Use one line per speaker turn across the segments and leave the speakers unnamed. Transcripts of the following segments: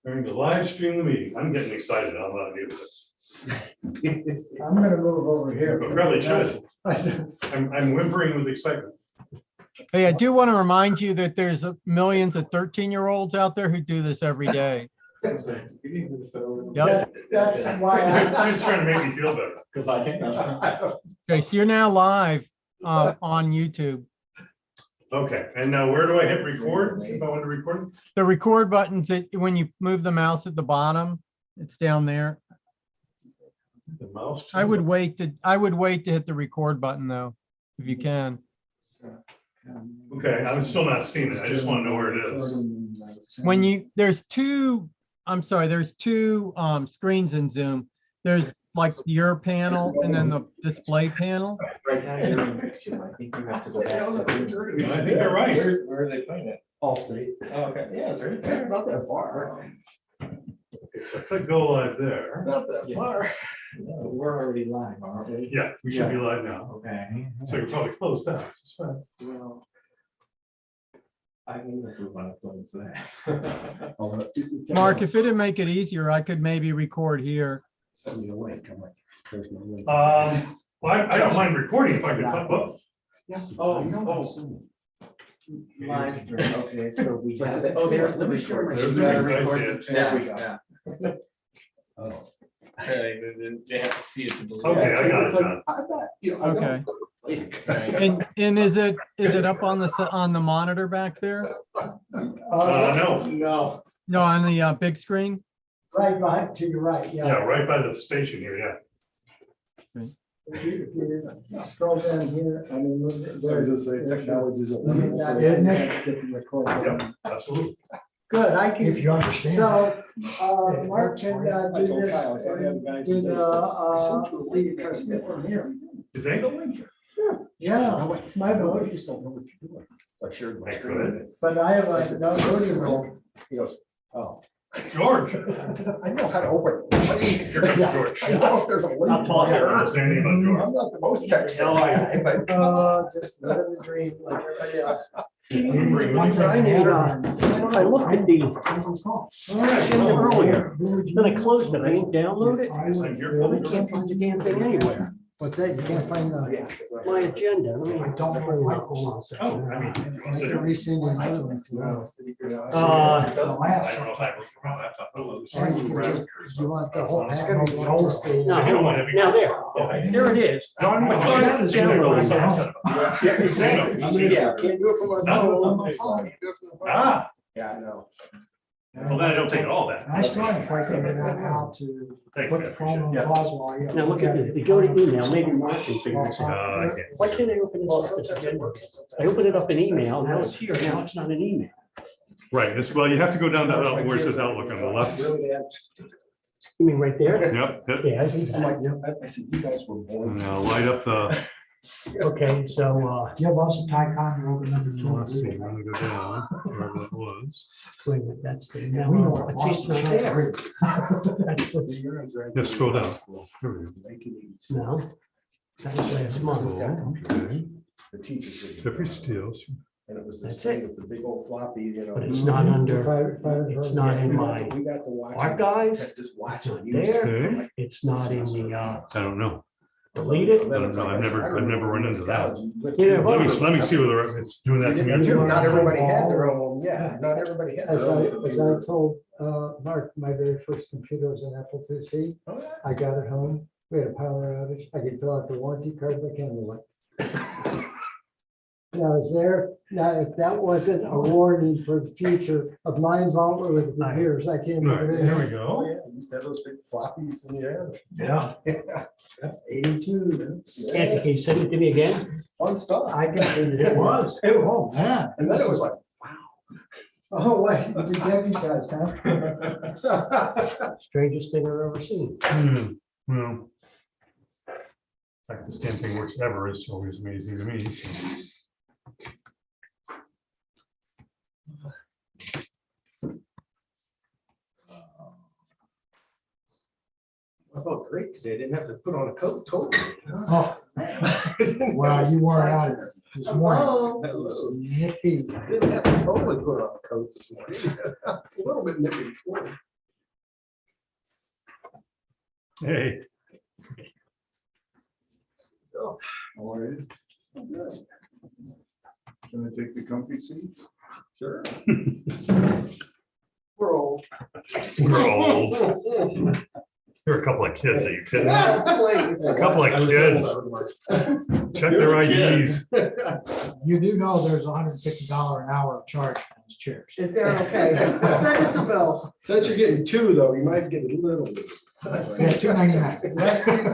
Going to live stream the meeting. I'm getting excited. I'm not new to this.
I'm gonna move over here.
But probably should. I'm whimpering with excitement.
Hey, I do want to remind you that there's millions of 13-year-olds out there who do this every day. Yep.
That's why
You're just trying to make me feel better.
Because I can't.
Okay, so you're now live on YouTube.
Okay, and now where do I hit record if I want to record?
The record button's when you move the mouse at the bottom, it's down there.
The mouse.
I would wait to hit the record button though, if you can.
Okay, I'm still not seeing it. I just want to know where it is.
When there's two screens in Zoom. There's like your panel and then the display panel.
Right now, you're in the picture. I think you have to go back to.
I think you're right.
Where are they playing it?
Allstate.
Oh, okay, yeah, it's right. It's not that far.
Okay, so I click go live there.
Not that far. No, we're already live, aren't we?
Yeah, we should be live now.
Okay.
So you probably close that. I suspect.
Well, I mean, if we want to close that.
Mark, if it'd make it easier, I could maybe record here.
Send me a link. I'm like, there's no link.
Well, I don't mind recording if I can find both.
Yes.
Oh,
I know.
oh. Live stream, okay, so we have it. Oh, there's the record.
There's the record, I see it.
There we go.
Oh.
They have to see it to believe.
Okay, I got it.
It's like,
John.
I bet, you know, I
Okay.
don't-
And is it up on the monitor back there?
No.
No,
No, on the big screen?
right behind, to your right,
Yeah,
yeah.
right by the station here, yeah.
If you scroll down here, I mean,
There's
there's.
this technology.
Isn't it?
Yeah, absolutely.
Good, I can.
If you understand.
So, Mark can
I
do
told
this,
Kyle, I said, I have a guy
do
who
the,
does
lead trustee from here.
You think?
Yeah, it's my vote,
just don't know what you're doing. So I shared my
I
screen.
could.
but I have a no voting role.
He goes, oh.
George.
I know how to open.
Here comes George.
I know if there's a link.
I'll talk to her. Understanding about George.
I'm not the most tech savvy guy, but come on.
Just let him dream like everybody else.
I looked at the agenda earlier, then I closed it, I didn't download it. I can't find the damn thing anywhere.
What's that? You can't find the.
My agenda.
I don't know.
Oh, I mean,
I can resend you another one if you want.
Uh,
I don't know if I work from my laptop.
Or you can just- do you want the whole package?
Now there it is.
No, I'm
I tried to download it.
Yeah, exactly.
Yeah.
Can't do it from my phone. On my phone. You do it from the phone.
Ah,
Yeah, I know.
well, then I don't take it all that.
I still haven't quite figured out how to
Thank
put
you, I
the phone on
appreciate
pause while you.
Now look at this, if you go to email, maybe Mark can figure this
it.
out.
I can't.
Why can't I open this up as agenda? I opened it up in email, now it's here, now it's not an email.
Right, this, well, you have to go down to where it says Outlook on the left.
Really,
You mean right there?
Yep, hit.
Yeah, I think
I'm like,
that.
yeah, I said, you guys were born.
And now light up the,
Okay, so,
Give us a Tycon, you're open number two.
let's see, I'm gonna go down, wherever that was.
wait a minute, that's the,
We
no,
know
but
what
see, it's not there.
Boston
That's the-
Just scroll down. Here we go.
No, that was last month.
Okay.
The teachers.
Jeffrey Steele.
And it was this
That's
thing
it.
with the big old floppy, you know.
But it's not under,
It's
it's not in my
We got to watch.
archives,
Just watch
it's not
it.
there,
Okay.
it's not in the,
I don't know.
delete it.
I don't know. I've never run into that.
Yeah,
Let me see whether it's doing that to me. too.
Not everybody had their own, yeah, not everybody had
As
their
I,
own.
as I told, Mark, my very first computer was an Apple IIc.
Oh, yeah.
I got it home. We had a power outage. I could fill out the warranty card by candlelight. Now, now, if that wasn't a warning for the future of my involvement with
No.
computers, I can't.
Right,
even-
here we
Oh,
go.
yeah, we used to have those big floppies in the air.
Yeah.
82.
Andy, can you send it to me again?
Fun stuff.
I can send it. It was. Oh, man.
And then it was like,
Oh, wait, you did deputized, huh?
Strangest thing I've ever seen.
Well. The fact this damn thing works ever is always amazing to me. So.
I felt great today. I didn't have to put on a coat. Totally.
Oh, wow, you weren't out here this morning.
Hello.
Yippee.
I didn't have to totally put on a coat this morning. A little bit nippy this morning.
Hey,
How are you? Gonna take the comfy seats? Sure.
We're old.
we're old. There are a couple of kids, are you kidding?
Please.
A couple of kids. Check their IDs.
You do know there's $150 an hour charge for those chairs.
Is there, okay, send us a bill. Since you're getting two, though, you might get a little bit.
Yeah, $2.99.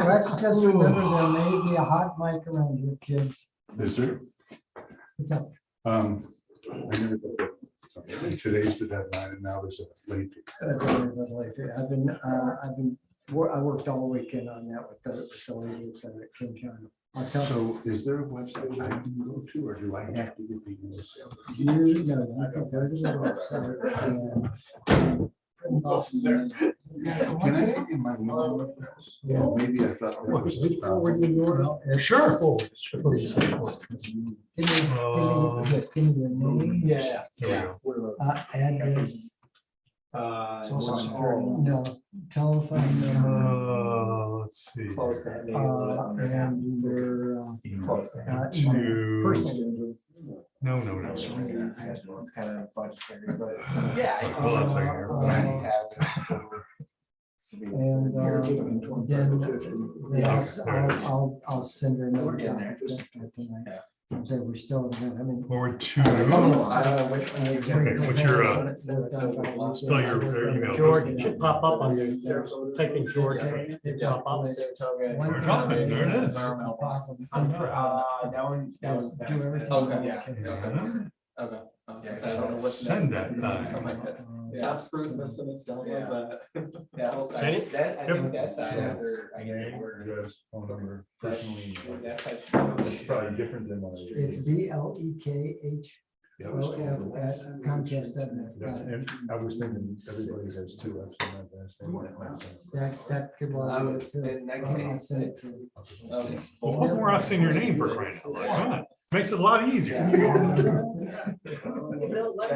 Let's just remember there may be a hot mic around here, kids.
Is there?
It's up.
I never got that. Today's the deadline and now there's a late fee.
I worked all weekend on that with the ladies at King County. I'll tell
So is there a website I can go to or do I have to get the emails?
you, you can go to the website and print off.
Can I give you my email address?
Yeah.
Maybe I thought. that was the
Forward
problem.
you your-
Sure.
Give me your name.
Yeah.
There we go.
Address. Social security, no, telephone number.
Let's see.
Close to having
And your
close to having.
email, personal number.
No.
It's kind of budgetary, but yeah.
Hold on a second here.
And then I'll send her another.
We're getting there.
Tonight. I'm saying we're still, I mean.
Or two.
Okay,
what's your, spell your email.
George, it should pop up on the, type in George. It pop up.
We're talking, there it is.
That was.
Do everything.
Okay, yeah.
Yeah.
Okay. Since I don't know what's
Send
next.
that.
I'm like, that's top screws missing and stuff like that. Yeah,
Send it?
that, I
Yep.
think that's after I get it.
Address, phone number, personal email.
That's
It's probably different than what I.
It's BLEKHOF
Yeah,
at Comcast.net.
Yeah, and I was thinking everybody has two F's in that last name.
That could well be it too.
in that
I'll
case,
send it to
it's-
you.
Okay.
Well, put more F's in your name for crying out loud. Come on. Makes it a lot easier.
I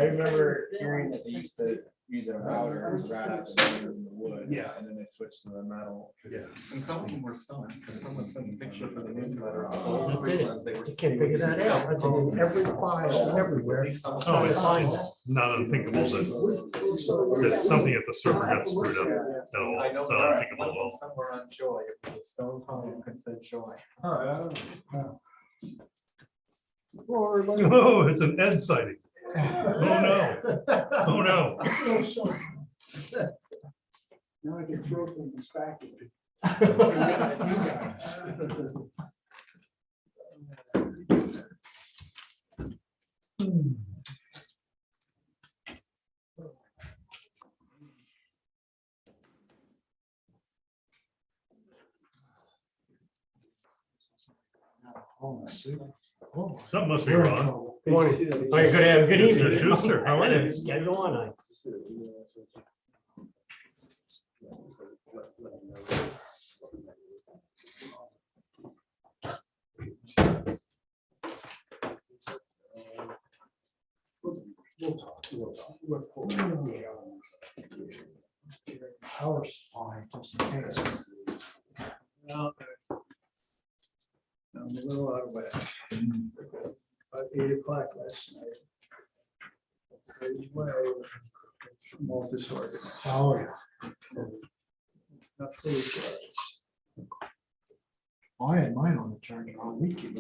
remember hearing that they used to use a router to route out the numbers in the wood.
Yeah.
And then they switched to the metal.
Yeah.
And some of them were stunned, because someone sent a picture for the newsletter. of
I
all
did.
the ones they were.
I can't figure that out. I think in every file, everywhere.
Oh, it's not unthinkable that something at the server got screwed up at all.
I know,
It's not
one
unthinkable at
of them
all.
somewhere on Joy, it was a stone column that said Joy.
Oh, it's an Ed sighting. Oh, no. Oh, no.
Now I can throw things back at you.
Something must be wrong.
Good morning. Oh, you're good evening.
Mr. Schuster, how are you?
Schedule on.
Hours fine, just in case.
I'm a little out of whack. About 8 o'clock last night. I'm all disorganized.
Oh, yeah.
Not fully charged.
I had mine on the charger all week.
In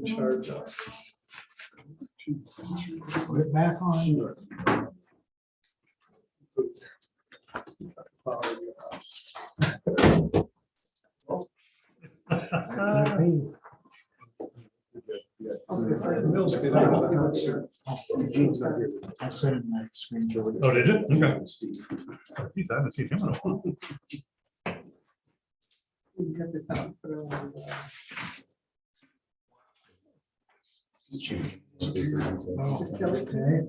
charge of.
Put it back on.
Power your house. Mill's good.
I said it in that screen.
Oh, did you? Okay. Geez, I haven't seen him in a while.
Cut this out. Put it on
Just kill it today.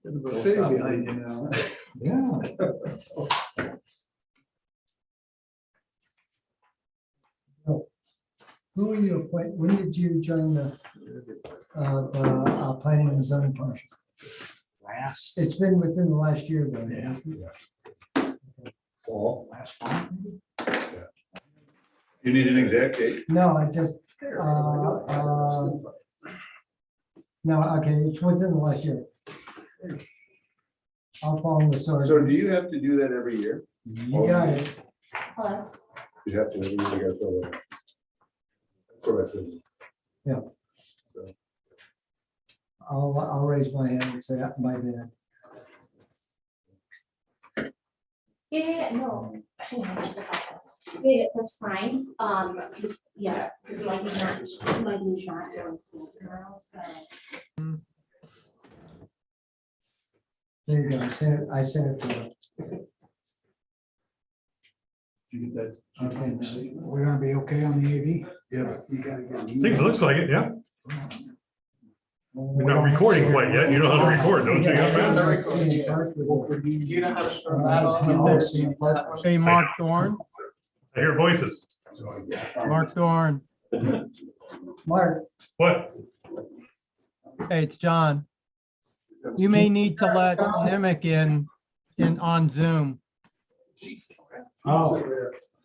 the buffet behind you now.
Yeah. Who are you appoint, when did you join the planning and zoning commission? It's been within the last year though. hasn't it?
Paul,
Last fall.
you need an exact date?
No, I just, no, okay, it's within the last year. I'll follow the sword.
So do you have to do that every year?
You got it.
Hello.
You have to, every year you gotta fill it out. That's what I feel.
Yeah.
So,
I'll raise my hand and say, my bad.
Yeah, no. Hang on, just a second. Yeah, that's fine. Yeah, because like he's not, he's not going to school tomorrow, so.
There you go. I sent it to her.
you get that?
Okay.
We're gonna be okay on the AV?
Yeah, but you gotta get.
I think it looks like it, yeah. We're not recording quite yet. You know how to record, don't you? young man?
Do you know how to turn that on?
Hey, Mark Thorne,
I hear voices.
Mark Thorne.
Mark,
What?
Hey, it's John. You may need to let Nimic in on Zoom.
Oh.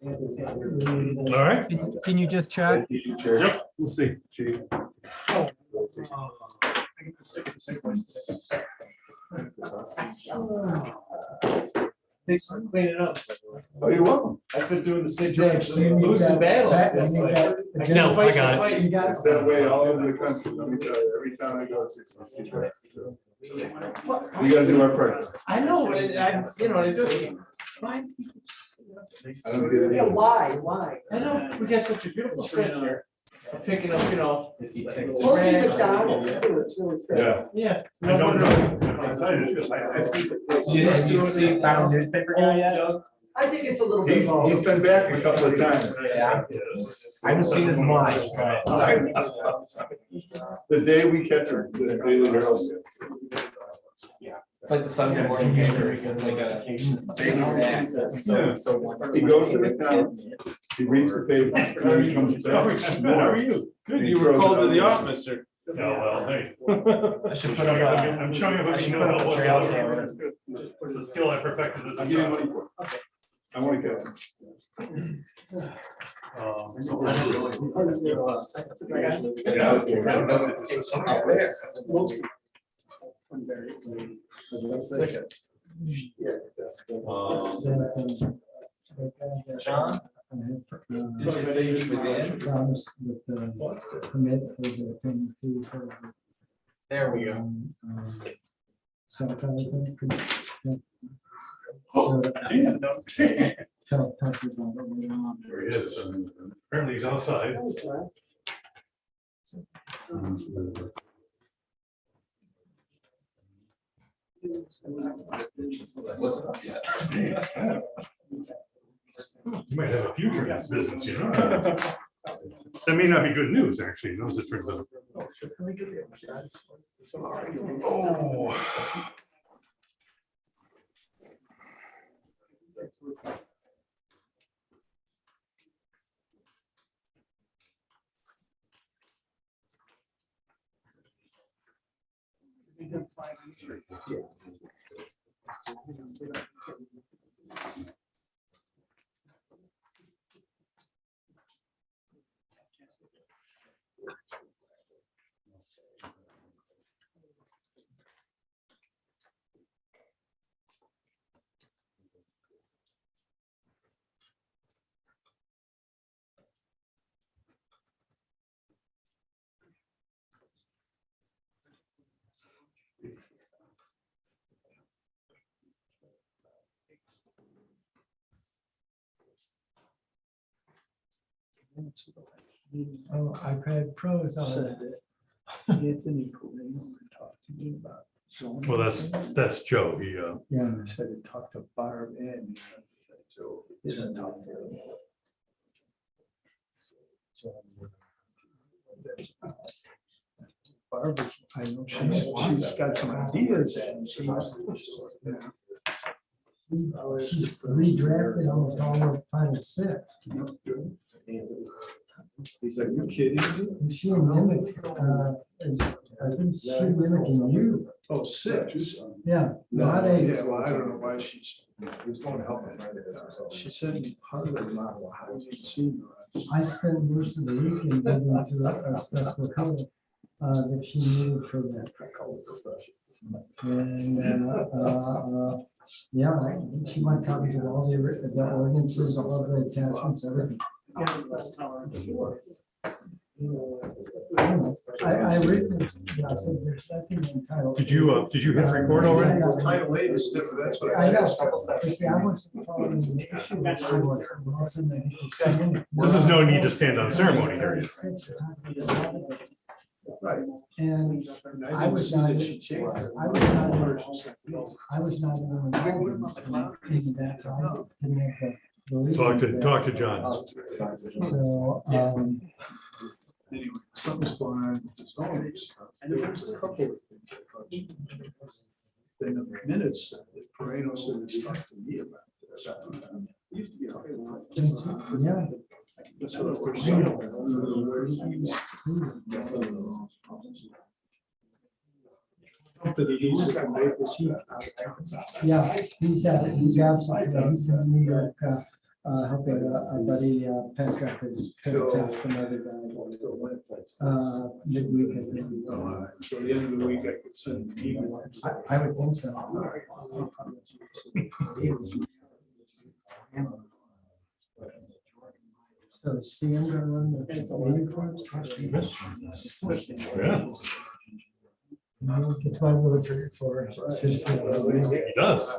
All right.
Can you just check?
Yep, we'll see.
Chief.
Thanks for cleaning up.
Oh, you're welcome.
I've been doing the same
George,
thing,
do you need
losing
that?
battles.
that- you
It's
need
like,
that
I
agenda?
can't fight the fight.
You got
It's
it?
that way all over the country. Let me tell you, every time I go to. So, we gotta do our part.
I know, I, you know, I just.
I don't get it.
Why?
I know, we got such a beautiful stretch here. I'm picking up, you know.
Mostly McDonald's, too, it's really sad.
Yeah.
Yeah.
I don't know.
I see. Have you seen found newspaper guy yet?
I think it's a little bit.
He's been back a couple of times.
Yeah. I haven't seen his mind.
The day we catch her, the Daily Herald.
It's like the Sunday morning paper, it's like a big snack that so wants
He
to.
goes to the town, he reads the paper, and he comes back.
How are you?
Good, you were called to the office,
sir.
Yeah, well, hey.
I should put up a.
I'm showing you
I
what
should
you
put
know.
up a
about
trail
what's-
camera.
It's good. It's a skill I perfected as a
I'm getting
child.
money for it. I want to get it.
So-
John? Did you say he was in?
Promise with the permit for the thing for.
There we go.
So kind of thing.
Oh, geez.
So, talk about what we want.
There he is. Apparently he's outside.
Wasn't up yet.
You might have a future in this business, you know? That may not be good news, actually, those it turns out. Oh.
Oh, iPad Pros on it.
Anthony Corino talked to me about. zoning.
Well, that's Joe. He,
Yeah.
I said to talk to Barb and. So. Didn't talk to her. Barbara, I know she's got some ideas and she's. Yeah.
She's redrafted almost all of Title VI.
He's like, you kidding?
Is she mimic, I think she mimicking you.
Oh, 6.
Yeah.
No,
not eight.
yeah, well, I don't know why she's, who's going to help her. She said me part of the model, how you see her.
I spent most of the weekend going through stuff with her that she needed for that. And yeah, she went copies of all the ordinances, all of the attachments, everything. I read them. Yeah, I said there's nothing entitled.
Did you hit record already?
Title 8 is different, that's what
I know.
asked.
But see, I wasn't following the issue that she was. And all of a sudden I hit this.
This is no need to stand on ceremony here.
Right.
And I was
see
not,
that she changed it.
I was not even involved in that, so I didn't have the lead.
Talk to John.
So,
Anyway, something's going on with this owners. And there was a couple of things. Then the minutes, that Moreno said he talked to me about this. Used to be how they want.
yeah.
That's what I was saying. Company he's to make this heat.
Yeah, he's absent, he's in New York, helping a buddy pack up his tax from other guy. Midweek, I think.
So the end of the week, I could send an email.
I would think so. So see, I'm gonna run the meeting for us.
Yeah,
It's my military for citizen.
he does.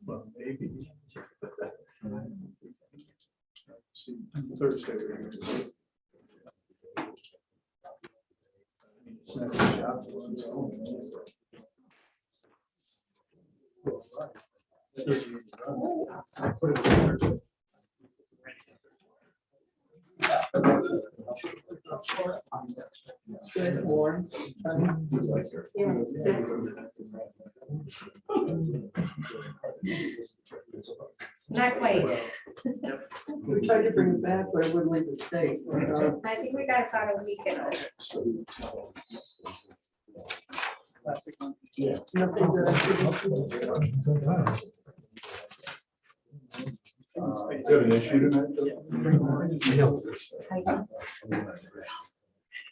Well, maybe. See, Thursday. It's not a job, it's home. I put it in Thursday.
Good, warm. Not quite.
We tried to bring it back, but it wouldn't leave the state.
I think we got about a week in us.
Nothing that I should-
You have an issue tonight?
I know.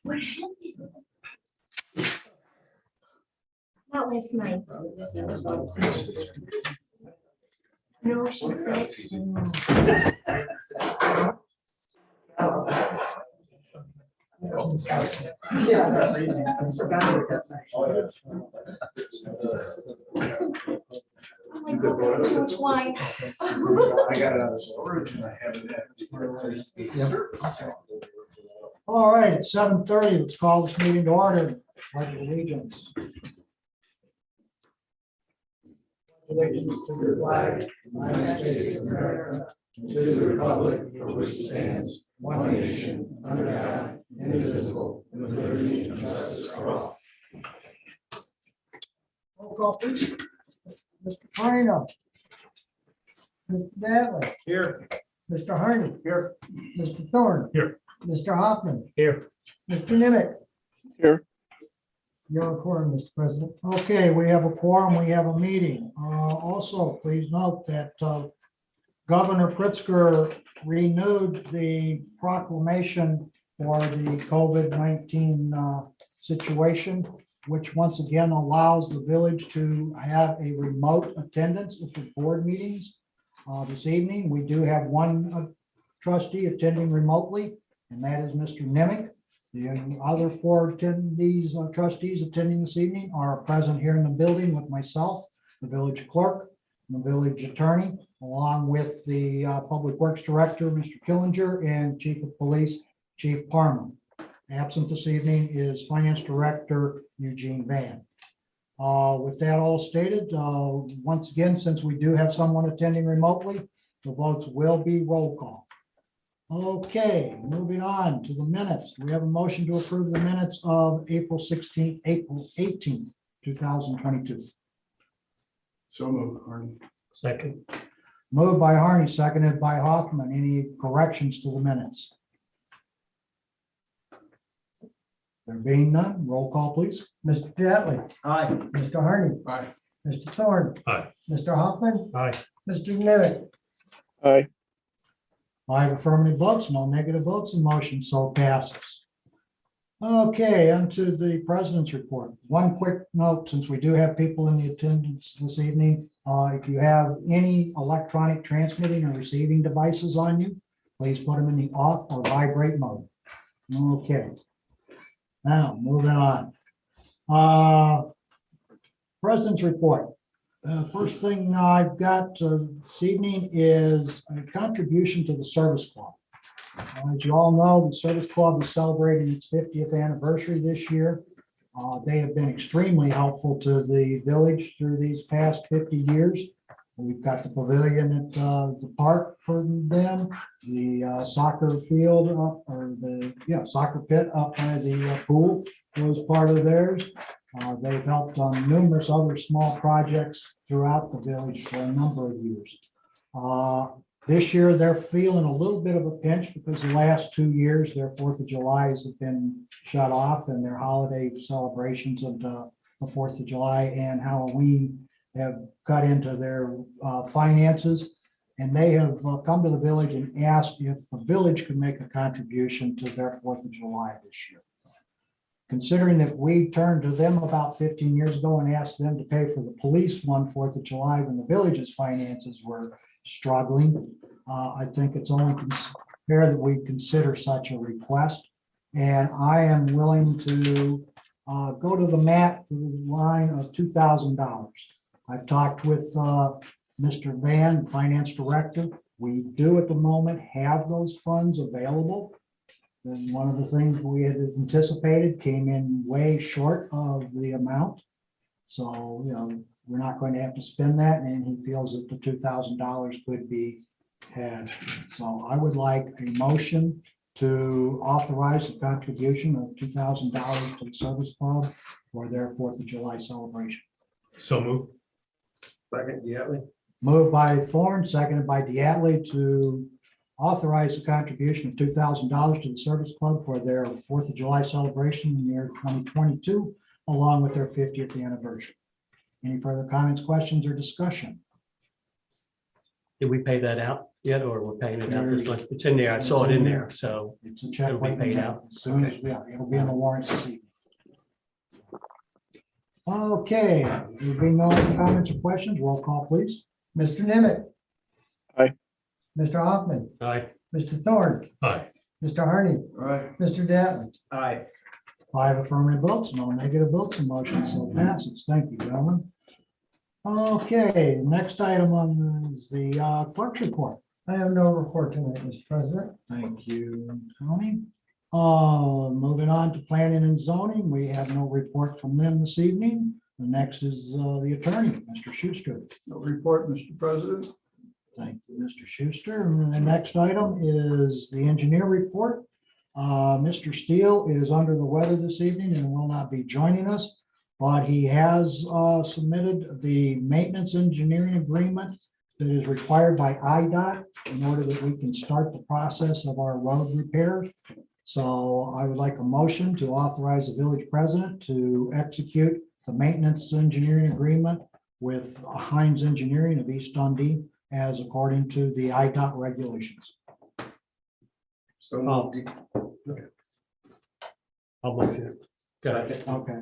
What happened? Not last night. No, she said.
Yeah. I forgot about that.
Oh my God, too much wine.
I got it out of storage and I have it at.
All right, at 7:30, let's call this meeting to order. Pledge of allegiance.
Allegiance to the flag, United States of America, to the republic for which it stands, one nation, under God, indivisible, with liberty and justice for all.
Roll call, please. Mr. Moreno. Mr. Dattley.
Here.
Mr. Harney. Here. Mr. Thorne.
Here.
Mr. Hoffman.
Here.
Mr. Nimitz.
Here.
You're a quorum, Mr. President. Okay, we have a quorum, we have a meeting. Also, please note that Governor Pritzker renewed the proclamation for the COVID-19 situation, which once again allows the village to have a remote attendance at the board meetings. This evening, we do have one trustee attending remotely, and that is Mr. Nimitz. The other four attendees, trustees attending this evening are present here in the building with myself, the village clerk, and the village attorney, along with the Public Works Director, Mr. Killinger, and Chief of Police, Chief Parman. Absent this evening is Finance Director Eugene Van. With that all stated, once again, since we do have someone attending remotely, the votes will be roll call. Okay, moving on to the minutes. We have a motion to approve the minutes of April 16th, April 18th, 2022.
So moved, Harney.
Second.
Moved by Harney, seconded by Hoffman. Any corrections to the minutes? There being none, roll call, please.
Mr. Dattley.
Aye.
Mr. Harney.
Aye.
Mr. Thorne.
Aye.
Mr. Hoffman.
Aye.
Mr. Nimitz.
Aye.
5 affirmative votes, no negative votes, and motion so passes. Okay, onto the president's report. One quick note, since we do have people in the attendance this evening, if you have any electronic transmitting or receiving devices on you, please put them in the off or vibrate mode. Okay. Now, moving on. President's report. First thing I've got this evening is a contribution to the service club. As you all know, the service club is celebrating its 50th anniversary this year. They have been extremely helpful to the village through these past 50 years. We've got the pavilion at the park for them, the soccer field up, or the soccer pit up by the pool was part of theirs. They've helped on numerous other small projects throughout the village for a number of years. This year, they're feeling a little bit of a pinch because the last 2 years, their 4th of July's have been shut off, and their holiday celebrations of the 4th of July and Halloween have cut into their finances. And they have come to the village and asked if the village could make a contribution to their 4th of July this year. Considering that we turned to them about 15 years ago and asked them to pay for the police one 4th of July when the village's finances were struggling, I think it's only fair that we consider such a request. And I am willing to go to the mat to the line of $2,000. I've talked with Mr. Van, Finance Director. We do at the moment have those funds available. And one of the things we had anticipated came in way short of the amount. So, we're not going to have to spend that, and he feels that the $2,000 could be had. So I would like a motion to authorize the contribution of $2,000 to the service club for their 4th of July celebration.
So move.
Second, Diatley.
Moved by Thorne, seconded by Diatley to authorize the contribution of $2,000 to the service club for their 4th of July celebration in the year 2022, along with their 50th anniversary. Any further comments, questions, or discussion?
Did we pay that out yet, or we're paying it out this month? It's in there. I saw it in there, so
It's a check.
It'll be paid out.
As soon as, it'll be on the warrants this evening. Okay, there being no other comments or questions, roll call, please.
Mr. Nimitz.
Aye.
Mr. Hoffman.
aye.
Mr. Thorne.
Aye.
Mr. Harney.
Aye.
Mr. Dattley.
Aye.
5 affirmative votes, no negative votes, and motion so passes. Thank you, gentlemen. Okay, next item on is the clerk's report.
I have no report tonight, Mr. President.
Thank you, Tony. Moving on to planning and zoning, we have no report from them this evening. The next is the attorney, Mr. Schuster.
No report, Mr. President.
Thank you, Mr. Schuster. And the next item is the engineer report. Mr. Steele is under the weather this evening and will not be joining us, but he has submitted the maintenance engineering agreement that is required by IDOT in order that we can start the process of our road repairs. So I would like a motion to authorize the village president to execute the maintenance engineering agreement with Hines Engineering of East Dundee as according to the IDOT regulations.
So
Oh.
moved.
I'll motion it.
Second.
Okay.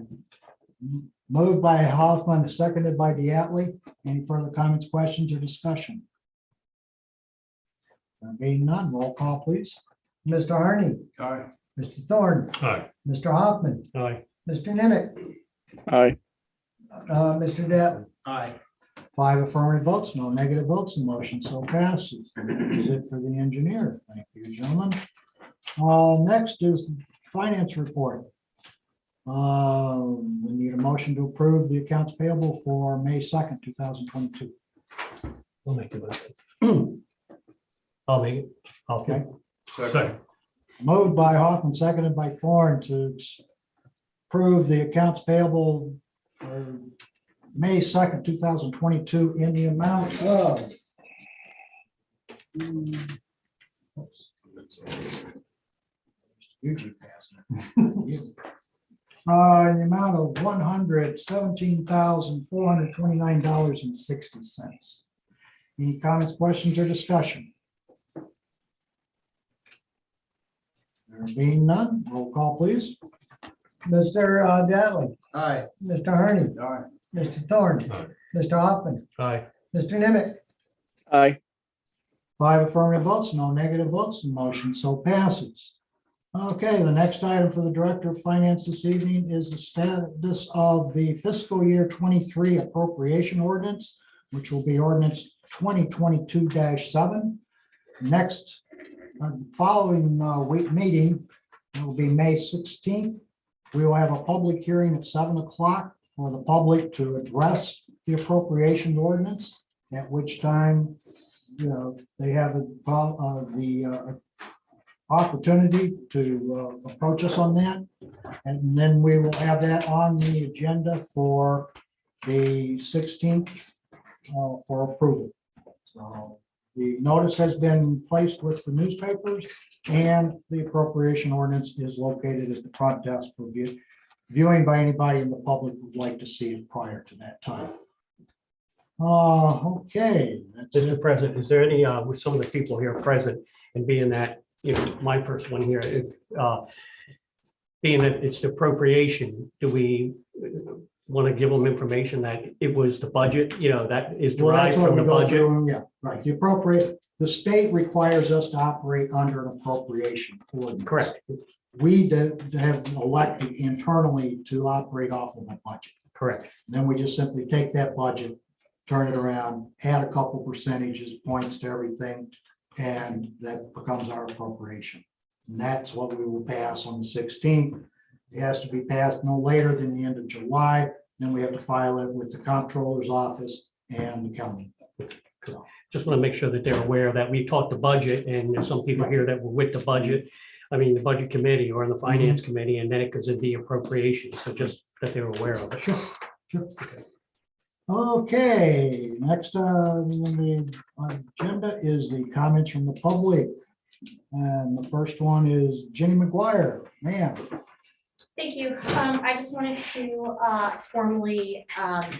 Moved by Hoffman, seconded by Diatley. Any further comments, questions, or discussion? There being none, roll call, please.
Mr. Harney.
Aye.
Mr. Thorne.
Aye.
Mr. Hoffman.
Aye.
Mr. Nimitz.
Aye.
Mr. Dattley.
Aye.
5 affirmative votes, no negative votes, the motion so passes. That is it for the engineer. Thank you, gentlemen. Next is finance report. We need a motion to approve the accounts payable for May 2nd, 2022.
I'll make the motion. I'll make it.
Okay.
Second.
Moved by Hoffman, seconded by Thorne to approve the accounts payable for May 2nd, 2022 in the amount of usually passing. In the amount of $117,429.60. Any comments, questions, or discussion? There being none, roll call, please.
Mr. Dattley.
Aye.
Mr. Harney.
Aye.
Mr. Thorne.
Aye.
Mr. Hoffman.
Aye.
Mr. Nimitz.
Aye.
5 affirmative votes, no negative votes, the motion so passes. Okay, the next item for the Director of Finance this evening is the status of the fiscal year 23 appropriation ordinance, which will be ordinance 2022-7. Next, following week meeting, it will be May 16th. We will have a public hearing at 7 o'clock for the public to address the appropriation ordinance, at which time, they have the opportunity to approach us on that. And then we will have that on the agenda for the 16th for approval. So the notice has been placed with the newspapers, and the appropriation ordinance is located at the front desk for viewing by anybody in the public who would like to see it prior to that time. Okay. That's it.
Mr. President, is there any, with some of the people here present and being that, my first one here, being that it's the appropriation, do we want to give them information that it was the budget, that is
Well, that's
derived
what
from
we
the
go
budget?
through, yeah, right. The state requires us to operate under an appropriation ordinance.
Correct,
We have elected internally to operate off of a budget.
correct.
Then we just simply take that budget, turn it around, add a couple percentages, points to everything, and that becomes our appropriation. And that's what we will pass on the 16th. It has to be passed no later than the end of July. Then we have to file it with the comptroller's office and the county.
Just want to make sure that they're aware that we talked the budget, and there's some people here that were with the budget. I mean, the budget committee or the finance committee, and then it goes into the appropriation. So just that they're aware of it.
Sure. Okay, next on the agenda is the comments from the public. And the first one is Jenny McGuire, ma'am.
Thank you. I just wanted to formally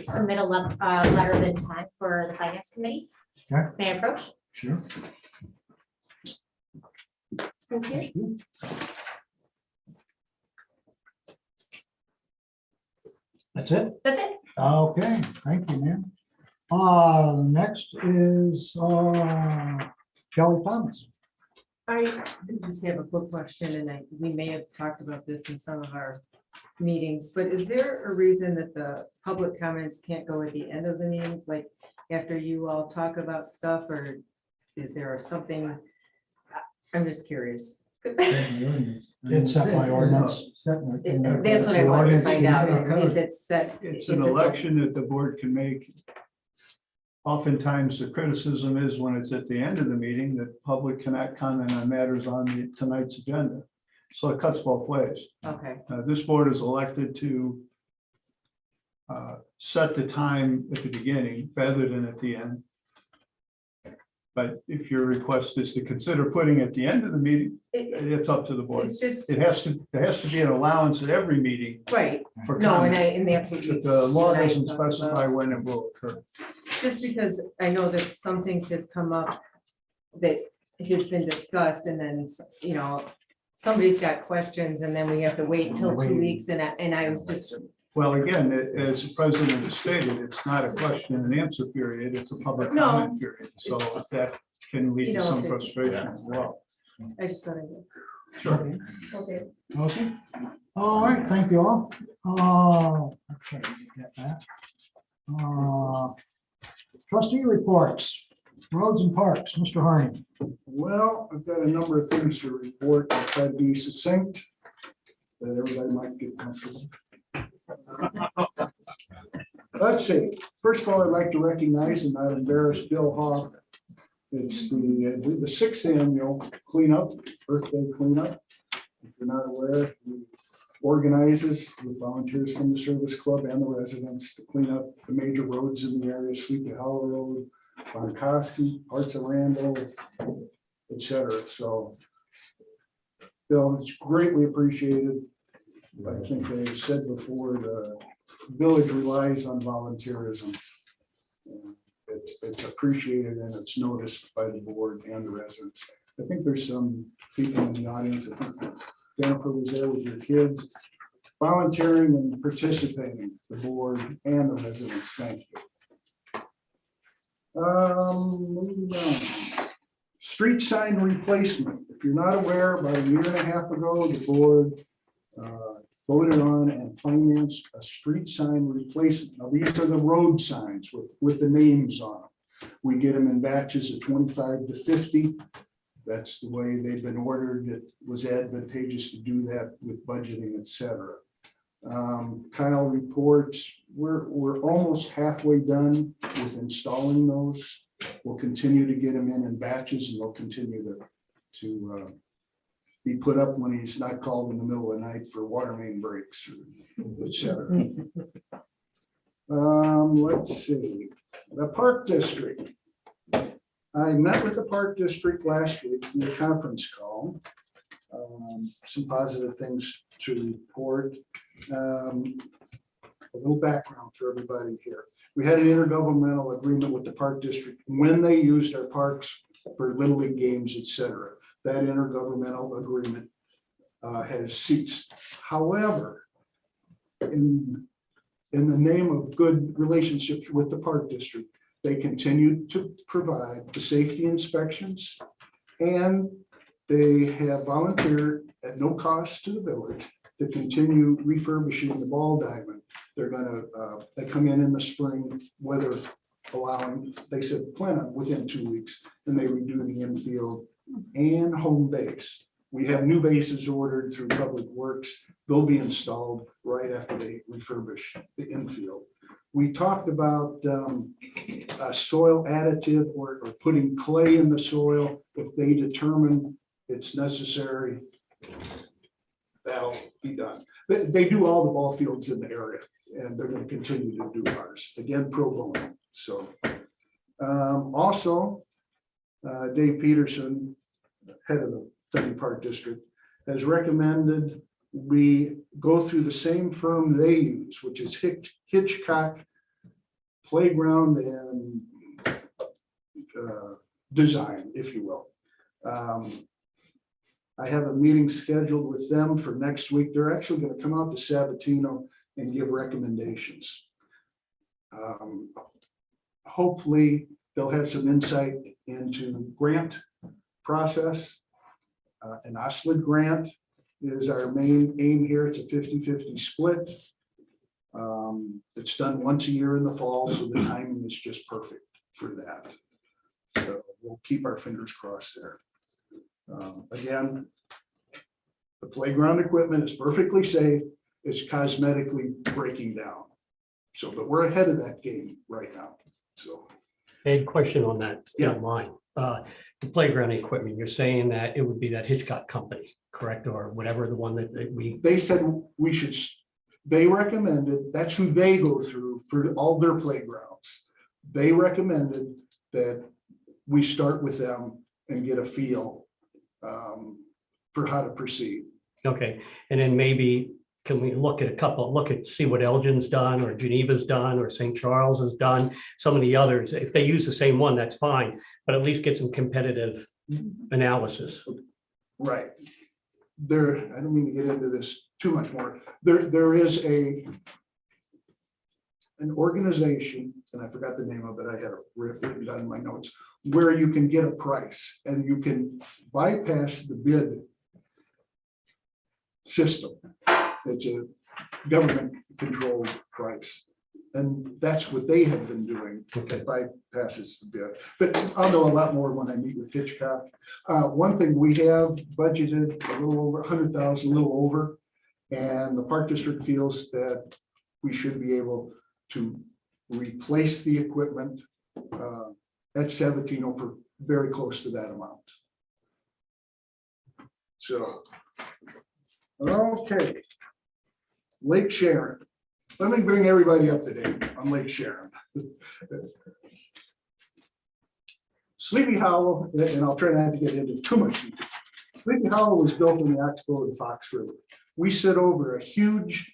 submit a letter of intent for the finance committee.
Okay.
May I approach?
Sure.
Thank you.
That's it?
That's it.
Okay, thank you, ma'am. Next is Kelly Thomas.
I just have a quick question, and we may have talked about this in some of our meetings, but is there a reason that the public comments can't go at the end of the meetings, like after you all talk about stuff, or is there something? I'm just curious.
It's set by ordinance.
That's what I wanted to find out, if it's set.
It's an election that the board can make. Oftentimes, the criticism is when it's at the end of the meeting, that the public cannot comment on matters on tonight's agenda. So it cuts both ways.
Okay,
This board is elected to set the time at the beginning rather than at the end. But if your request is to consider putting at the end of the meeting, it's up to the board.
it's just,
There has to be an allowance at every meeting
right,
for
no,
comment.
and that's what
But the law
you and I
doesn't
talked about.
specify when it will occur.
Just because I know that some things have come up that has been discussed, and then, somebody's got questions, and then we have to wait until 2 weeks, and I was just,
Well, again, as the president has stated, it's not a question and answer period, it's a public
No,
comment period. So
it's-
that can lead
You
to
know,
some
if it-
frustration as well.
I just thought I would.
Sure.
Okay.
Okay. All right, thank you all. Okay, get that. Trustee reports, roads and parks, Mr. Harney.
Well, I've got a number of things to report. I'll try to be succinct. that everybody might get comfortable. Let's see, first of all, I'd like to recognize and not embarrass Bill Hoff. It's the 6th annual cleanup, Earth Day cleanup. If you're not aware, he organizes with volunteers from the service club and the residents to clean up the major roads in the area, Sleepy Hollow Road, Bonkoski, parts of Randall, etc. So, Bill, it's greatly appreciated. I think they said before, the village relies on volunteerism. It's appreciated and it's noticed by the board and the residents. I think there's some people in the audience. I think Jennifer was there with your kids, volunteering and participating, the board and the residents. Thank you. Moving on. Street sign replacement. If you're not aware, about a year and a half ago, the board voted on and financed a street sign replacement. Now, these are the road signs with the names on them. We get them in batches of 25 to 50. That's the way they've been ordered. It was advantageous to do that with budgeting, etc. Kyle reports we're almost halfway done with installing those. We'll continue to get them in batches, and they'll continue to be put up when he's not called in the middle of the night for water main breaks, etc. Let's see, the Park District. I met with the Park District last week in a conference call. Some positive things to report. A little background for everybody here. We had an intergovernmental agreement with the Park District when they used our parks for Little League games, etc. That intergovernmental agreement has ceased. However, in the name of good relationships with the Park District, they continue to provide the safety inspections, and they have volunteered at no cost to the village to continue refurbishing the ball diamond. They're gonna, they come in the spring, weather allowing, they said plan on within 2 weeks, and they redo the infield and home base. We have new bases ordered through Public Works. They'll be installed right after they refurbish the infield. We talked about a soil additive or putting clay in the soil. If they determine it's necessary, that'll be done. They do all the ball fields in the area, and they're going to continue to do ours. Again, pro bono. So also, Dave Peterson, head of the W Park District, has recommended we go through the same firm they use, which is Hitchcock Playground and Design, if you will. I have a meeting scheduled with them for next week. They're actually going to come out to Sabatino and give recommendations. Hopefully they'll have some insight into grant process. An OSLID grant is our main aim here. It's a 50-50 split. It's done once a year in the fall, so the timing is just perfect for that. So we'll keep our fingers crossed there. Again, the playground equipment is perfectly safe. It's cosmetically breaking down. So, but we're ahead of that game right now. So,
a question on that, if you
Yeah.
don't mind. The playground equipment, you're saying that it would be that Hitchcock company, correct? Or whatever, the one that we,
they said we should, they recommended, that's who they go through for all their playgrounds. They recommended that we start with them and get a feel for how to proceed.
okay. And then maybe, can we look at see what Elgin's done, or Geneva's done, or St. Charles has done, some of the others. If they use the same one, that's fine, but at least get some competitive analysis.
Right. There, I don't mean to get into this too much more. There is an organization, and I forgot the name of it. I had it written down in my notes, where you can get a price and you can bypass the bid system. It's a government controlled price. And that's what they have been doing. It bypasses the bid. But I'll know a lot more when I meet with Hitchcock. One thing we have budgeted a little over 100,000, a little over, And the Park District feels that we should be able to replace the equipment at Sabatino for very close to that amount. So, okay. Lake Sharon. Let me bring everybody up to date on Lake Sharon. Sleepy Hollow, and I'll try not to get into too much detail. Sleepy Hollow was built in the oxbow of the Fox River. We sit over a huge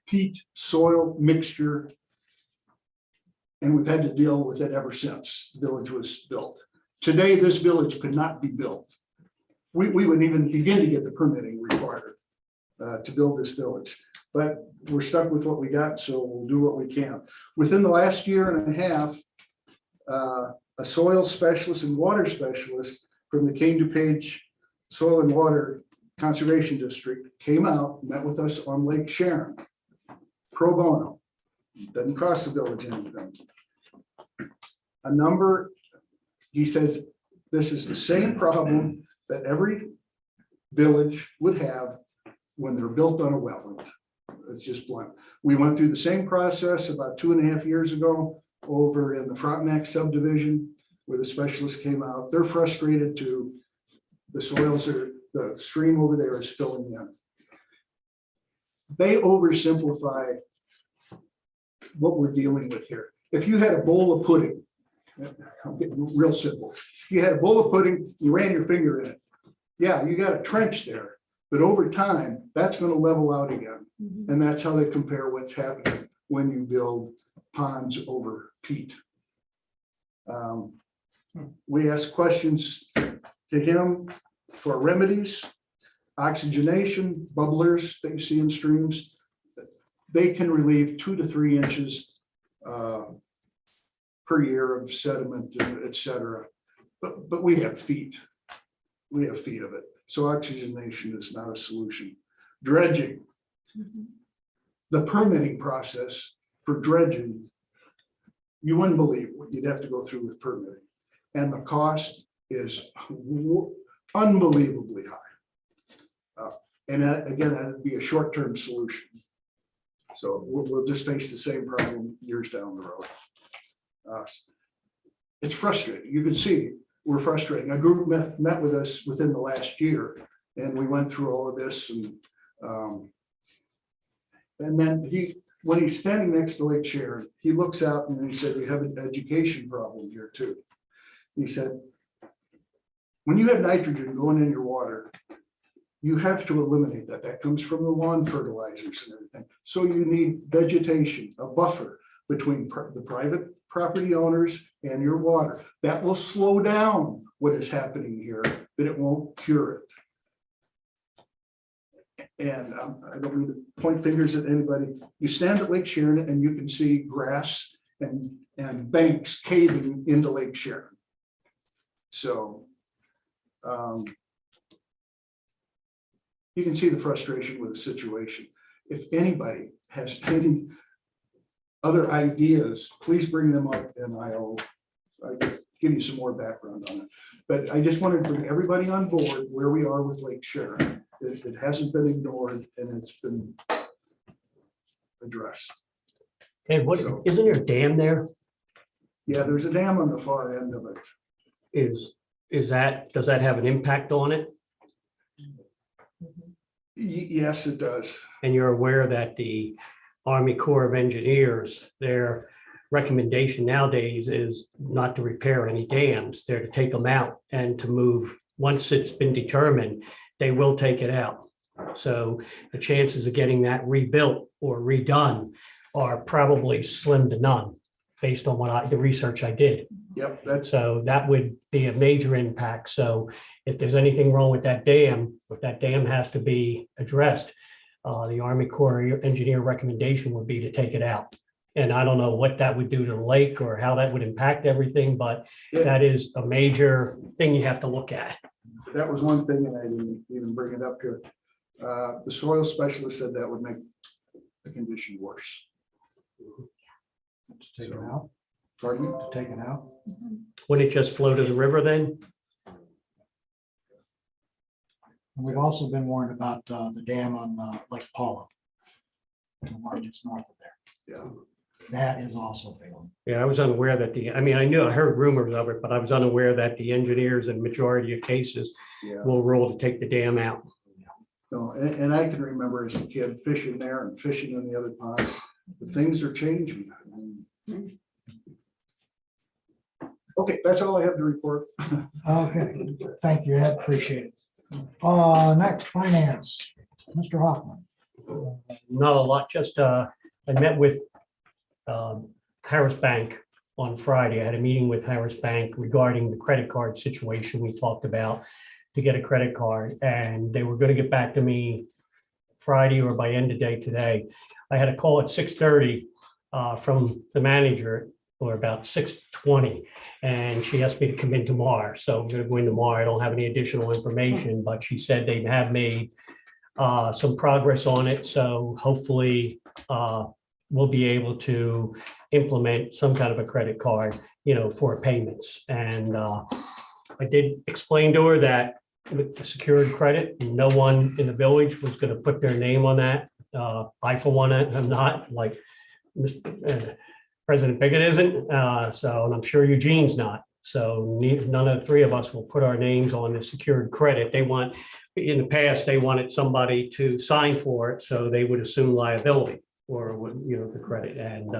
peat soil mixture, and we've had to deal with it ever since the village was built. Today, this village could not be built. We wouldn't even begin to get the permitting required to build this village, but we're stuck with what we got, so we'll do what we can. Within the last year and a half, a soil specialist and water specialist from the Cane DuPage Soil and Water Conservation District came out, met with us on Lake Sharon, pro bono. Doesn't cost the village anything. A number, he says, this is the same problem that every village would have when they're built on a wetland. It's just blunt. We went through the same process about 2.5 years ago over in the Frontenac subdivision where the specialist came out. They're frustrated too. The soils are, the stream over there is filling in. They oversimplify what we're dealing with here. If you had a bowl of pudding, I'm getting real simple. If you had a bowl of pudding, you ran your finger in it. Yeah, you got a trench there, but over time, that's going to level out again. And that's how they compare what's happening when you build ponds over peat. We asked questions to him for remedies, oxygenation, bubblers that you see in streams. They can relieve 2 to 3 inches per year of sediment, et cetera. But we have feet. We have feet of it. So oxygenation is not a solution. Dredging. The permitting process for dredging, you wouldn't believe what you'd have to go through with permitting. And the cost is unbelievably high. And that, again, that'd be a short-term solution. So we'll just face the same problem years down the road. It's frustrating. You can see we're frustrating. A group met with us within the last year, and we went through all of this. And then when he's standing next to Lake Sharon, he looks out and he said, "You have an education problem here too." He said, when you have nitrogen going in your water, you have to eliminate that. That comes from the lawn fertilizers and everything. So you need vegetation, a buffer between the private property owners and your water. That will slow down what is happening here, but it won't cure it. And I don't mean to point fingers at anybody. You stand at Lake Sharon and you can see grass and banks caving into Lake Sharon. So you can see the frustration with the situation. If anybody has any other ideas, please bring them up and I'll give you some more background on it. But I just wanted to bring everybody on board where we are with Lake Sharon. It hasn't been ignored and it's been addressed.
And what, isn't there a dam there?
Yeah, there's a dam on the far end of it.
Does that have an impact on it?
Yes, it does.
And you're aware that the Army Corps of Engineers, their recommendation nowadays is not to repair any dams. They're to take them out and to move, once it's been determined, they will take it out. So the chances of getting that rebuilt or redone are probably slim to none, based on the research I did.
Yep.
So that would be a major impact. So if there's anything wrong with that dam, if that dam has to be addressed, the Army Corps engineer recommendation would be to take it out. And I don't know what that would do to the lake or how that would impact everything, but that is a major thing you have to look at.
That was one thing, and I didn't even bring it up here. The soil specialist said that would make the condition worse.
Take it out.
Pardon me?
To take it out.
Would it just flow to the river then?
And we've also been warned about the dam on Lake Paula. The one just north of there.
Yeah.
That is also failing.
Yeah, I was unaware that I heard rumors of it, but I was unaware that the engineers in majority of cases
Yeah.
will rule to take the dam out.
No, and I can remember as a kid fishing there and fishing in the other ponds. The things are changing. Okay, that's all I have to report.
Okay, thank you, Ed, appreciate it. Next, finance, Mr. Hoffman.
Not a lot, just I met with Harris Bank on Friday. I had a meeting with Harris Bank regarding the credit card situation we talked about to get a credit card, and they were going to get back to me Friday or by end of day today. I had a call at 6:30 from the manager, or about 6:20, and she asked me to come in tomorrow. So I'm going to go in tomorrow. I don't have any additional information, but she said they have made some progress on it. So hopefully we'll be able to implement some kind of a credit card, for payments. And I did explain to her that with the secured credit, no one in the village was going to put their name on that. I, for one, am not, like President Pickett isn't, and I'm sure Eugene's not. So none of the three of us will put our names on the secured credit. In the past, they wanted somebody to sign for it, so they would assume liability or, the credit, and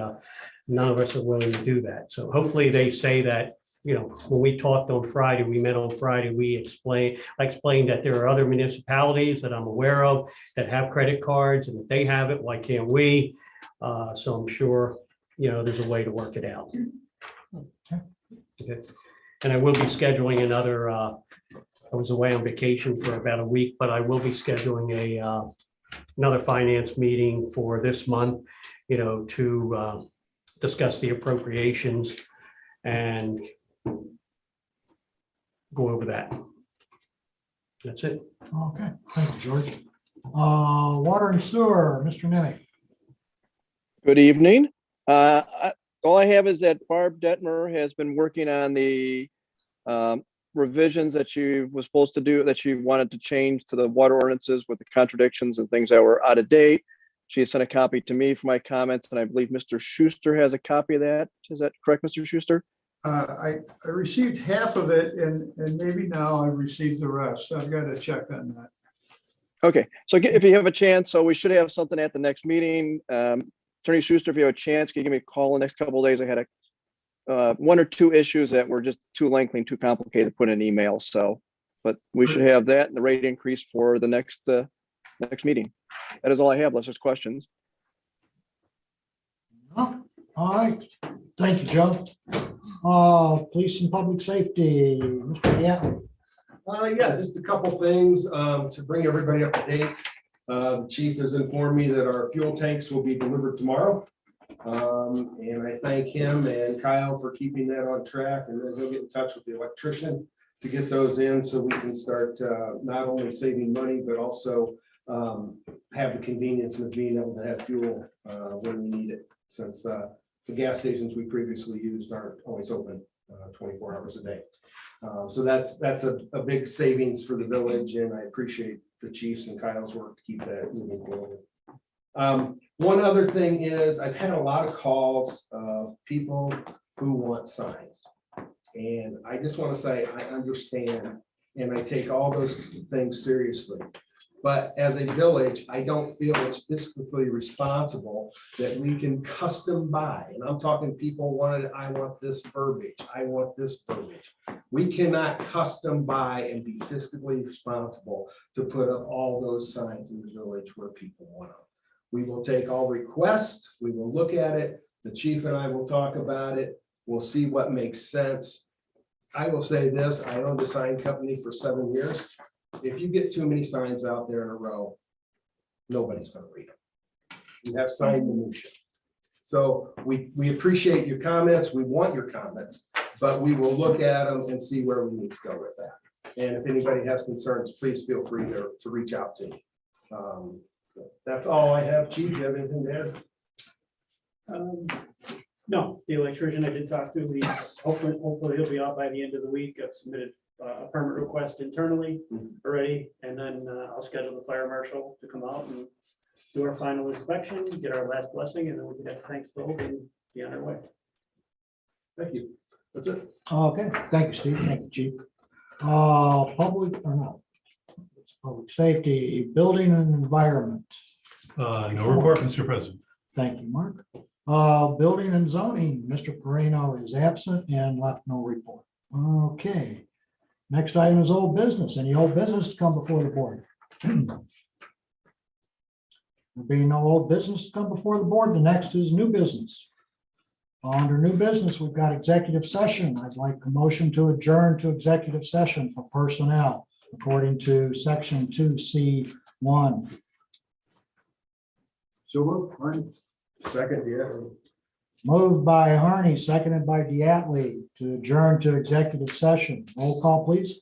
none of us are willing to do that. So hopefully they say that, when we talked on Friday, we met on Friday, I explained that there are other municipalities that I'm aware of that have credit cards, and if they have it, why can't we? So I'm sure, there's a way to work it out. Okay. And I will be scheduling another, I was away on vacation for about a week, but I will be scheduling another finance meeting for this month, to discuss the appropriations and go over that. That's it.
Okay, thank you, George. Water and sewer, Mr. Nimitz.
Good evening. All I have is that Barb Detmer has been working on the revisions that she was supposed to do, that she wanted to change to the water ordinances with the contradictions and things that were out of date. She has sent a copy to me for my comments, and I believe Mr. Schuster has a copy of that. Is that correct, Mr. Schuster?
I received half of it and maybe now I've received the rest. I've got to check on that.
Okay, so if you have a chance, so we should have something at the next meeting. Attorney Schuster, if you have a chance, can you give me a call in the next couple of days? I had one or two issues that were just too lengthy and too complicated to put in an email. So, but we should have that and the rate increase for the next meeting. That is all I have. Let's just questions.
All right, thank you, Joe. Police and public safety, Mr. Gatlin.
Yeah, just a couple things to bring everybody up to date. The chief has informed me that our fuel tanks will be delivered tomorrow. And I thank him and Kyle for keeping that on track, and then he'll get in touch with the electrician to get those in so we can start not only saving money, but also have the convenience of being able to have fuel when we need it, since the gas stations we previously used aren't always open 24 hours a day. So that's a big savings for the village, and I appreciate the chiefs and Kyle's work to keep that moving forward. One other thing is I've had a lot of calls of people who want signs. And I just want to say, I understand, and I take all those things seriously. But as a village, I don't feel it's fiscally responsible that we can custom buy. And I'm talking people wanted, I want this verbiage, I want this verbiage. We cannot custom buy and be fiscally responsible to put up all those signs in the village where people want them. We will take all requests, we will look at it, the chief and I will talk about it, we'll see what makes sense. I will say this, I owned a sign company for 7 years. If you get too many signs out there in a row, nobody's going to read them. You have sign minutia. So we appreciate your comments. We want your comments, but we will look at them and see where we need to go with that. And if anybody has concerns, please feel free to reach out to me. That's all I have. Chief, do you have anything to add?
No, the electrician I did talk to, he's hopefully he'll be out by the end of the week. I've submitted a permit request internally already, and then I'll schedule the fire marshal to come out and do our final inspection, get our last blessing, and then we can have thanks filled and be on our way.
Thank you. That's it.
Okay, thank you, Steve. Thank you, Chief. Public or no? Public safety, building and environment.
No report, Mr. President.
Thank you, Mark. Building and zoning, Mr. Moreno is absent and left no report. Okay. Next item is old business. Any old business to come before the board? There being no old business to come before the board, the next is new business. Under new business, we've got executive session. I'd like a motion to adjourn to executive session for personnel according to section 2C1.
So, second, yeah.
Moved by Harney, seconded by Diatley to adjourn to executive session. Roll call, please.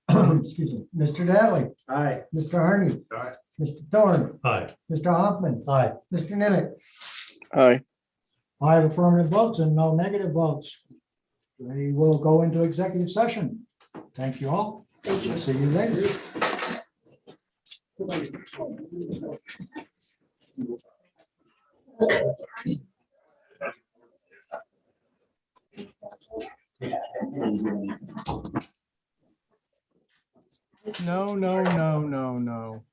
Excuse me, Mr. Daly,
Aye.
Mr. Harney,
Aye.
Mr. Thorne,
Hi.
Mr. Hoffman,
Aye.
Mr. Nimitz.
Aye.
5 affirmative votes and no negative votes. We will go into executive session. Thank you all. See you later.
No, no, no, no, no.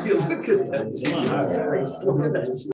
You look at that.